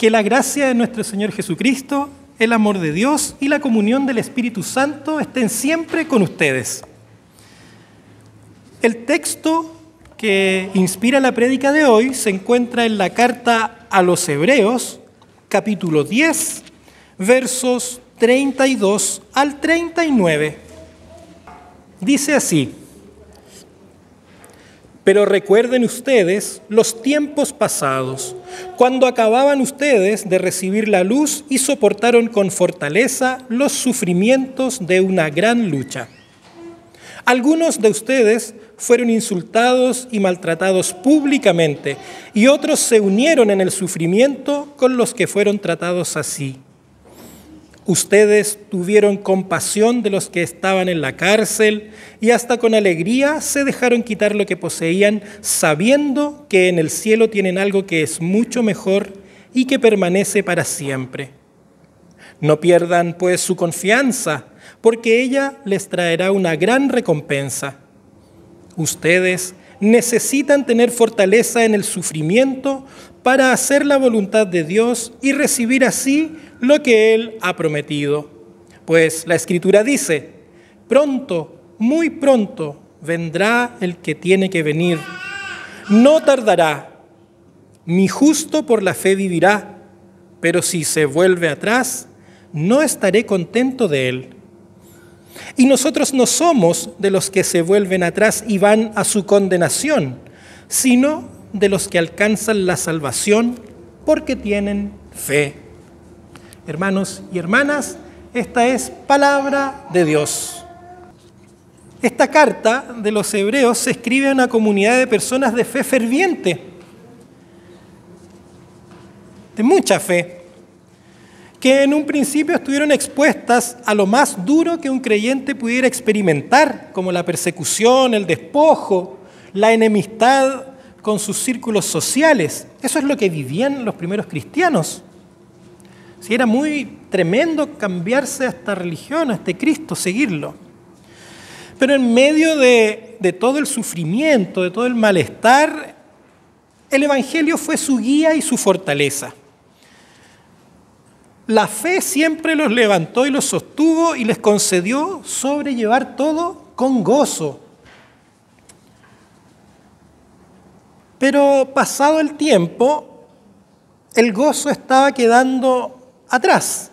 Que la gracia de nuestro Señor Jesucristo, el amor de Dios y la comunión del Espíritu Santo estén siempre con ustedes. El texto que inspira la prédica de hoy se encuentra en la carta a los Hebreos, capítulo 10, versos 32 al 39. Dice así: Pero recuerden ustedes los tiempos pasados, cuando acababan ustedes de recibir la luz y soportaron con fortaleza los sufrimientos de una gran lucha. Algunos de ustedes fueron insultados y maltratados públicamente, y otros se unieron en el sufrimiento con los que fueron tratados así. Ustedes tuvieron compasión de los que estaban en la cárcel y hasta con alegría se dejaron quitar lo que poseían, sabiendo que en el cielo tienen algo que es mucho mejor y que permanece para siempre. No pierdan, pues, su confianza, porque ella les traerá una gran recompensa. Ustedes necesitan tener fortaleza en el sufrimiento para hacer la voluntad de Dios y recibir así lo que Él ha prometido. Pues la Escritura dice: pronto, muy pronto, vendrá el que tiene que venir. No tardará. Mi justo por la fe vivirá, pero si se vuelve atrás, no estaré contento de él. Y nosotros no somos de los que se vuelven atrás y van a su condenación, sino de los que alcanzan la salvación porque tienen fe. Hermanos y hermanas, esta es palabra de Dios. Esta carta de los Hebreos se escribe a una comunidad de personas de fe ferviente, de mucha fe, que en un principio estuvieron expuestas a lo más duro que un creyente pudiera experimentar, como la persecución, el despojo, la enemistad con sus círculos sociales. Eso es lo que vivían los primeros cristianos. Sí, era muy tremendo cambiarse a esta religión, a este Cristo, seguirlo. Pero en medio de todo el sufrimiento, de todo el malestar, el Evangelio fue su guía y su fortaleza. La fe siempre los levantó y los sostuvo y les concedió sobrellevar todo con gozo. Pero pasado el tiempo, el gozo estaba quedando atrás.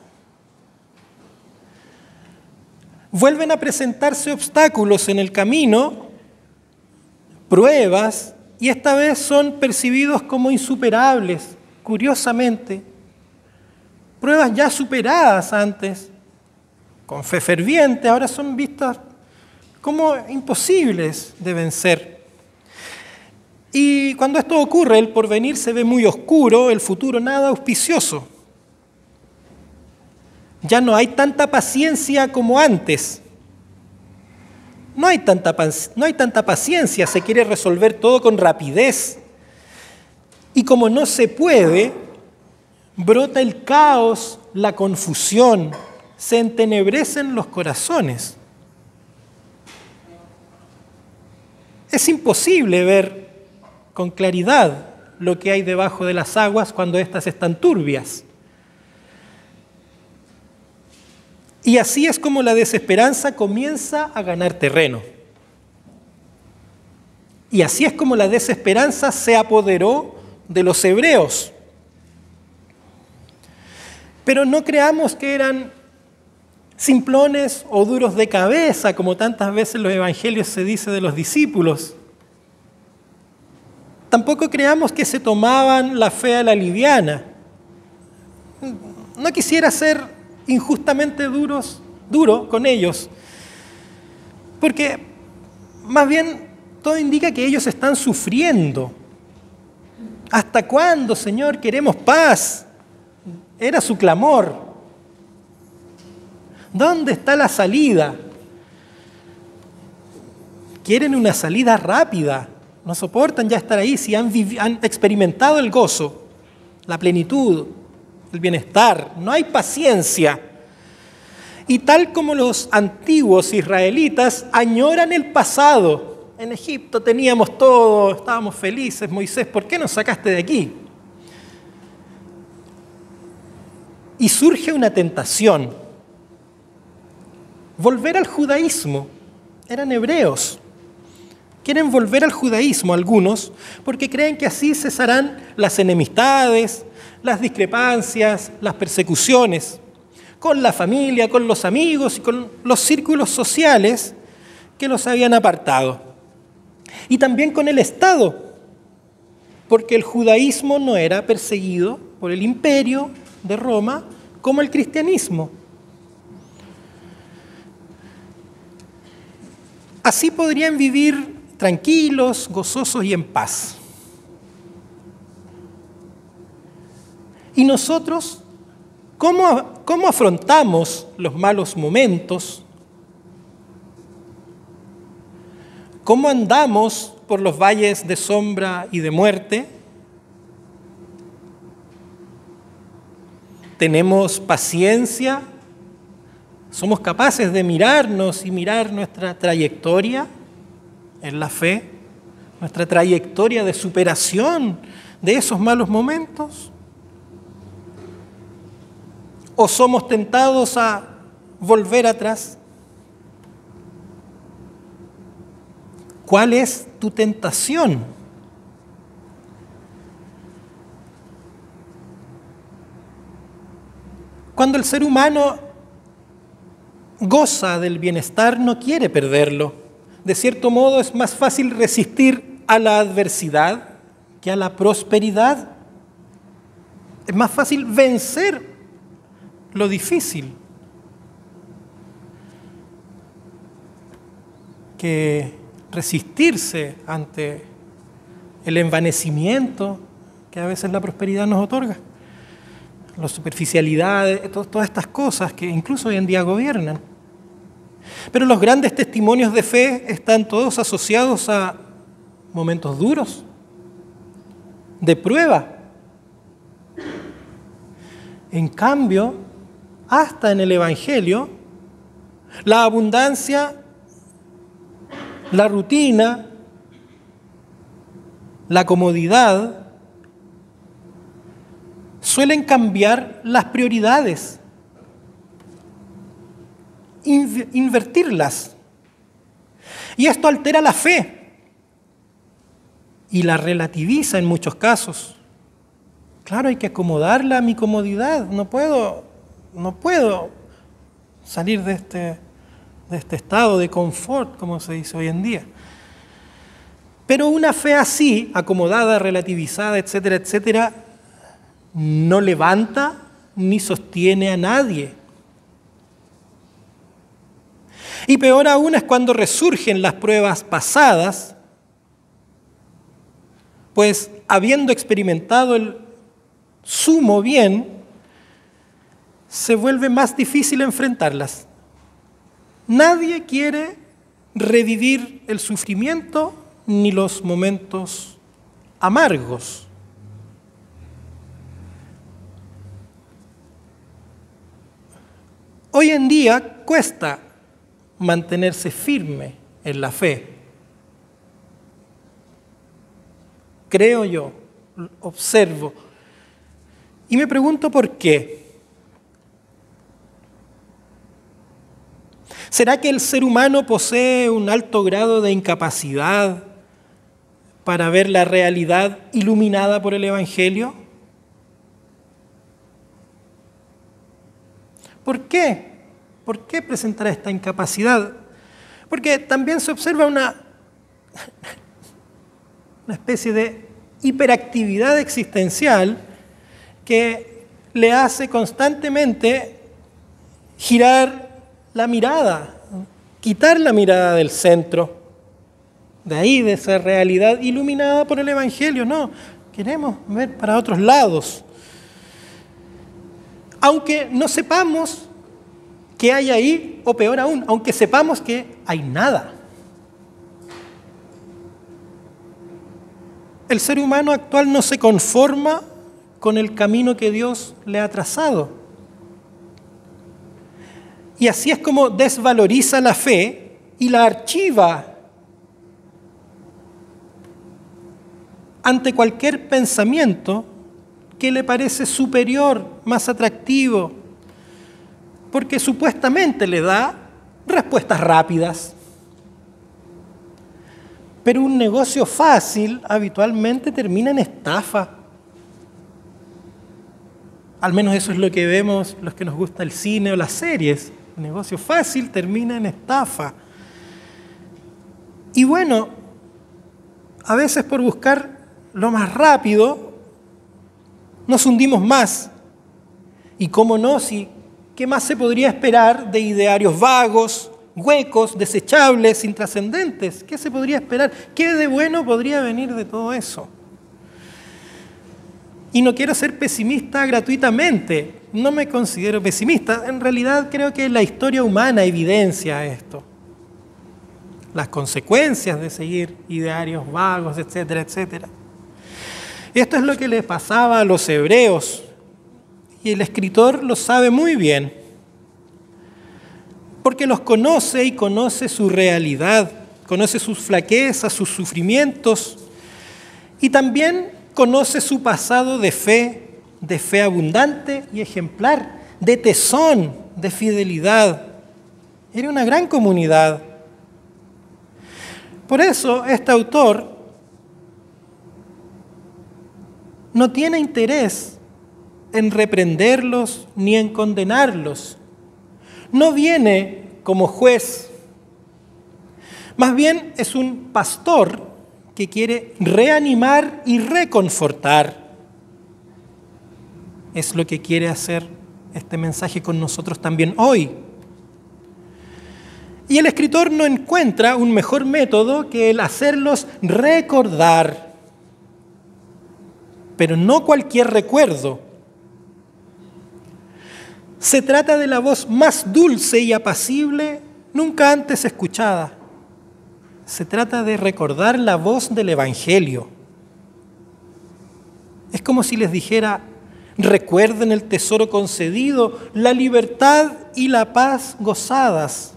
Vuelven a presentarse obstáculos en el camino, pruebas, y esta vez son percibidos como insuperables, curiosamente. Pruebas ya superadas antes, con fe ferviente, ahora son vistas como imposibles de vencer. Y cuando esto ocurre, el porvenir se ve muy oscuro, el futuro nada auspicioso. Ya no hay tanta paciencia como antes. No hay tanta paciencia, se quiere resolver todo con rapidez. Y como no se puede, brota el caos, la confusión, se entenebrecen los corazones. Es imposible ver con claridad lo que hay debajo de las aguas cuando éstas están turbias. Y así es como la desesperanza comienza a ganar terreno. Y así es como la desesperanza se apoderó de los hebreos. Pero no creamos que eran simplones o duros de cabeza, como tantas veces en los evangelios se dice de los discípulos. Tampoco creamos que se tomaban la fe a la liviana. No quisiera ser injustamente duro con ellos, porque más bien todo indica que ellos están sufriendo. ¿Hasta cuándo, Señor, queremos paz? Era su clamor. ¿Dónde está la salida? Quieren una salida rápida. No soportan ya estar ahí si han experimentado el gozo, la plenitud, el bienestar. No hay paciencia. Y tal como los antiguos israelitas añoran el pasado. En Egipto teníamos todo, estábamos felices. Moisés, ¿por qué nos sacaste de aquí? y surge una tentación. Volver al judaísmo. Eran hebreos. Quieren volver al judaísmo algunos porque creen que así cesarán las enemistades, las discrepancias, las persecuciones con la familia, con los amigos y con los círculos sociales que los habían apartado. Y también con el Estado, porque el judaísmo no era perseguido por el imperio de Roma como el cristianismo. Así podrían vivir tranquilos, gozosos y en paz. ¿Y nosotros cómo afrontamos los malos momentos? ¿Cómo andamos por los valles de sombra y de muerte? ¿Tenemos paciencia? ¿Somos capaces de mirarnos y mirar nuestra trayectoria en la fe? ¿Nuestra trayectoria de superación de esos malos momentos? ¿O somos tentados a volver atrás? ¿Cuál es tu tentación? Cuando el ser humano goza del bienestar, no quiere perderlo. De cierto modo, es más fácil resistir a la adversidad que a la prosperidad. Es más fácil vencer lo difícil que resistirse ante el envanecimiento que a veces la prosperidad nos otorga, la superficialidad, todas estas cosas que incluso hoy en día gobiernan. Pero los grandes testimonios de fe están todos asociados a momentos duros, de prueba. En cambio, hasta en el Evangelio, la abundancia, la rutina, la comodidad suelen cambiar las prioridades, invertirlas. Y esto altera la fe y la relativiza en muchos casos. Claro, hay que acomodarla a mi comodidad. No puedo salir de este estado de confort, como se dice hoy en día. Pero una fe así, acomodada, relativizada, etcétera, etcétera, no levanta ni sostiene a nadie. Y peor aún es cuando resurgen las pruebas pasadas, pues habiendo experimentado el sumo bien, se vuelve más difícil enfrentarlas. Nadie quiere revivir el sufrimiento ni los momentos amargos. Hoy en día cuesta mantenerse firme en la fe. Creo yo, observo, y me pregunto por qué. ¿Será que el ser humano posee un alto grado de incapacidad para ver la realidad iluminada por el Evangelio? ¿Por qué? ¿Por qué presentar esta incapacidad? Porque también se observa una especie de hiperactividad existencial que le hace constantemente girar la mirada, quitar la mirada del centro, de ahí, de esa realidad iluminada por el Evangelio. No, queremos ver para otros lados. Aunque no sepamos qué hay ahí, o peor aún, aunque sepamos que hay nada. El ser humano actual no se conforma con el camino que Dios le ha trazado. Y así es como desvaloriza la fe y la archiva ante cualquier pensamiento que le parece superior, más atractivo, porque supuestamente le da respuestas rápidas. Pero un negocio fácil habitualmente termina en estafa. Al menos eso es lo que vemos los que nos gusta el cine o las series. Un negocio fácil termina en estafa. Y bueno, a veces por buscar lo más rápido, nos hundimos más. Y cómo no, ¿qué más se podría esperar de idearios vagos, huecos, desechables, intrascendentes? ¿Qué se podría esperar? ¿Qué de bueno podría venir de todo eso? Y no quiero ser pesimista gratuitamente, no me considero pesimista. En realidad creo que la historia humana evidencia esto. Las consecuencias de seguir idearios vagos, etcétera, etcétera. Esto es lo que le pasaba a los hebreos, y el escritor lo sabe muy bien, porque los conoce y conoce su realidad, conoce sus flaquezas, sus sufrimientos, y también conoce su pasado de fe abundante y ejemplar, de tesón, de fidelidad. Era una gran comunidad. Por eso este autor no tiene interés en reprenderlos ni en condenarlos. No viene como juez. Más bien es un pastor que quiere reanimar y reconfortar. Es lo que quiere hacer este mensaje con nosotros también hoy. Y el escritor no encuentra un mejor método que el hacerlos recordar. Pero no cualquier recuerdo. Se trata de la voz más dulce y apacible nunca antes escuchada. Se trata de recordar la voz del Evangelio. Es como si les dijera: recuerden el tesoro concedido, la libertad y la paz gozadas.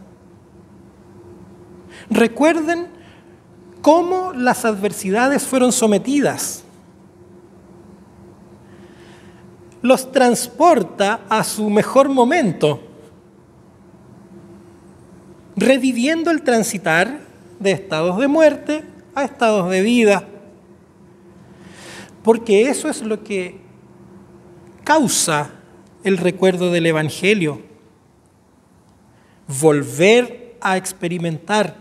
Recuerden cómo las adversidades fueron sometidas. Los transporta a su mejor momento, reviviendo el transitar de estados de muerte a estados de vida. Porque eso es lo que causa el recuerdo del Evangelio. Volver a experimentar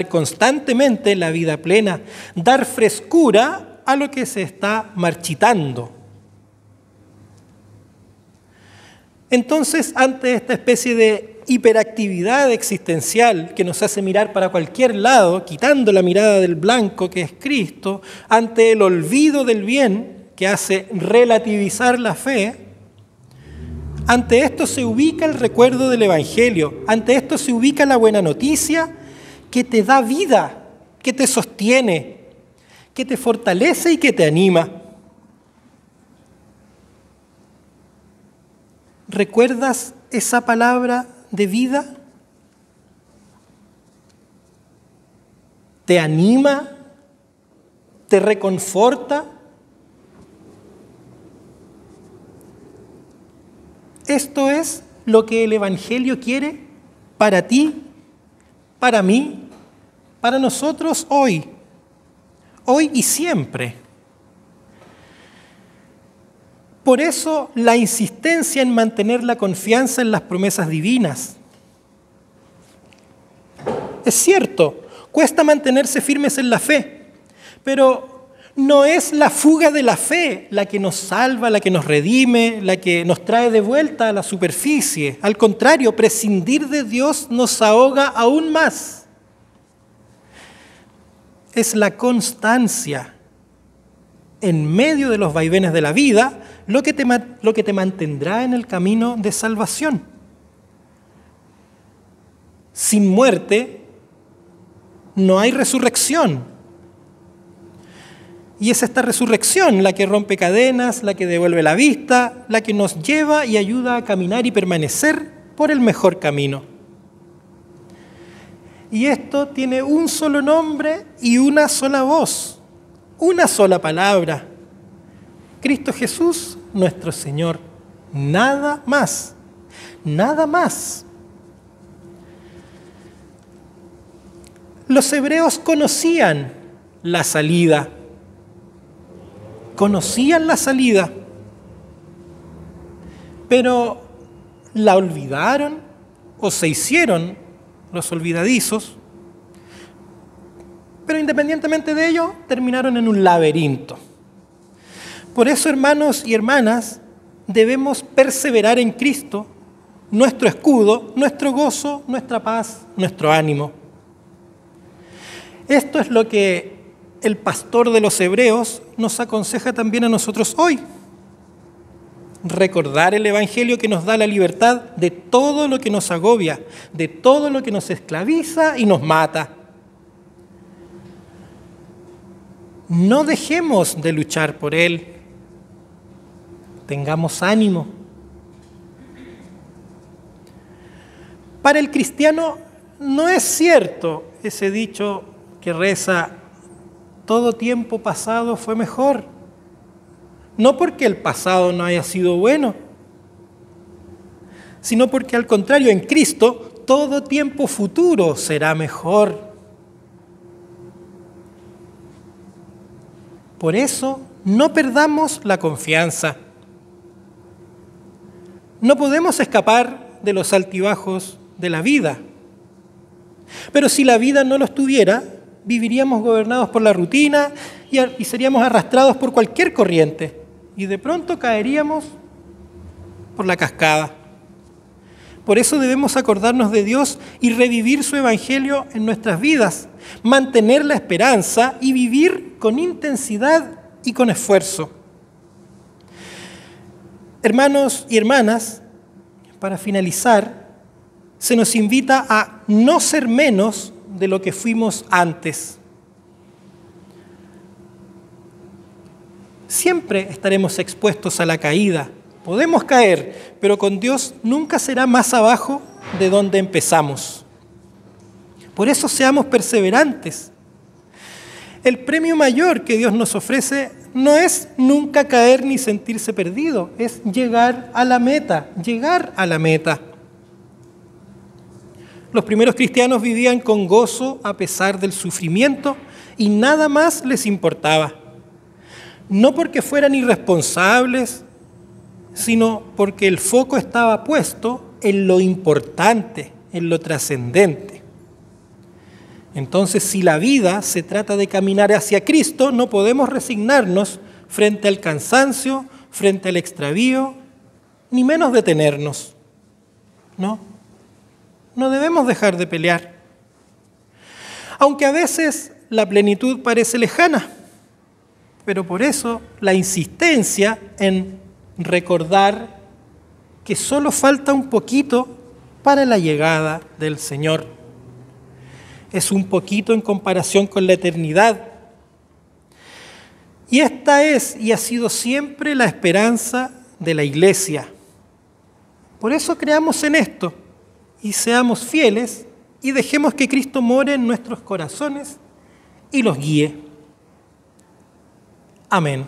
constantemente la vida plena, dar frescura a lo que se está marchitando. Entonces, ante esta especie de hiperactividad existencial que nos hace mirar para cualquier lado, quitando la mirada del blanco que es Cristo, ante el olvido del bien que hace relativizar la fe, ante esto se ubica el recuerdo del Evangelio, ante esto se ubica la buena noticia que te da vida, que te sostiene, que te fortalece y que te anima. ¿Recuerdas esa palabra de vida? ¿Te anima? ¿Te reconforta? Esto es lo que el Evangelio quiere para ti, para mí, para nosotros hoy y siempre. Por eso la insistencia en mantener la confianza en las promesas divinas. Es cierto, cuesta mantenerse firmes en la fe, pero no es la fuga de la fe la que nos salva, la que nos redime, la que nos trae de vuelta a la superficie. Al contrario, prescindir de Dios nos ahoga aún más. Es la constancia en medio de los vaivenes de la vida lo que te mantendrá en el camino de salvación. Sin muerte no hay resurrección. Y es esta resurrección la que rompe cadenas, la que devuelve la vista, la que nos lleva y ayuda a caminar y permanecer por el mejor camino. Y esto tiene un solo nombre y una sola voz, una sola palabra: Cristo Jesús, nuestro Señor. Nada más. Nada más. Los hebreos conocían la salida. Conocían la salida. Pero la olvidaron o se hicieron los olvidadizos. Pero independientemente de ello, terminaron en un laberinto. Por eso, hermanos y hermanas, debemos perseverar en Cristo, nuestro escudo, nuestro gozo, nuestra paz, nuestro ánimo. Esto es lo que el pastor de los hebreos nos aconseja también a nosotros hoy. Recordar el Evangelio que nos da la libertad de todo lo que nos agobia, de todo lo que nos esclaviza y nos mata. No dejemos de luchar por Él. Tengamos ánimo. Para el cristiano no es cierto ese dicho que reza: todo tiempo pasado fue mejor. No porque el pasado no haya sido bueno, sino porque al contrario, en Cristo todo tiempo futuro será mejor. Por eso, no perdamos la confianza. No podemos escapar de los altibajos de la vida. Pero si la vida no los tuviera, viviríamos gobernados por la rutina y seríamos arrastrados por cualquier corriente. Y de pronto caeríamos por la cascada. Por eso debemos acordarnos de Dios y revivir su Evangelio en nuestras vidas, mantener la esperanza y vivir con intensidad y con esfuerzo. Hermanos y hermanas, para finalizar, se nos invita a no ser menos de lo que fuimos antes. Siempre estaremos expuestos a la caída. Podemos caer, pero con Dios nunca será más abajo de donde empezamos. Por eso seamos perseverantes. El premio mayor que Dios nos ofrece no es nunca caer ni sentirse perdido, es llegar a la meta, llegar a la meta. Los primeros cristianos vivían con gozo a pesar del sufrimiento y nada más les importaba. No porque fueran irresponsables, sino porque el foco estaba puesto en lo importante, en lo trascendente. Entonces, si la vida se trata de caminar hacia Cristo, no podemos resignarnos frente al cansancio, frente al extravío, ni menos detenernos. No debemos dejar de pelear. Aunque a veces la plenitud parece lejana, pero por eso la insistencia en recordar que solo falta un poquito para la llegada del Señor. Es un poquito en comparación con la eternidad. Y esta es y ha sido siempre la esperanza de la Iglesia. Por eso creamos en esto y seamos fieles y dejemos que Cristo more en nuestros corazones y los guíe. Amén.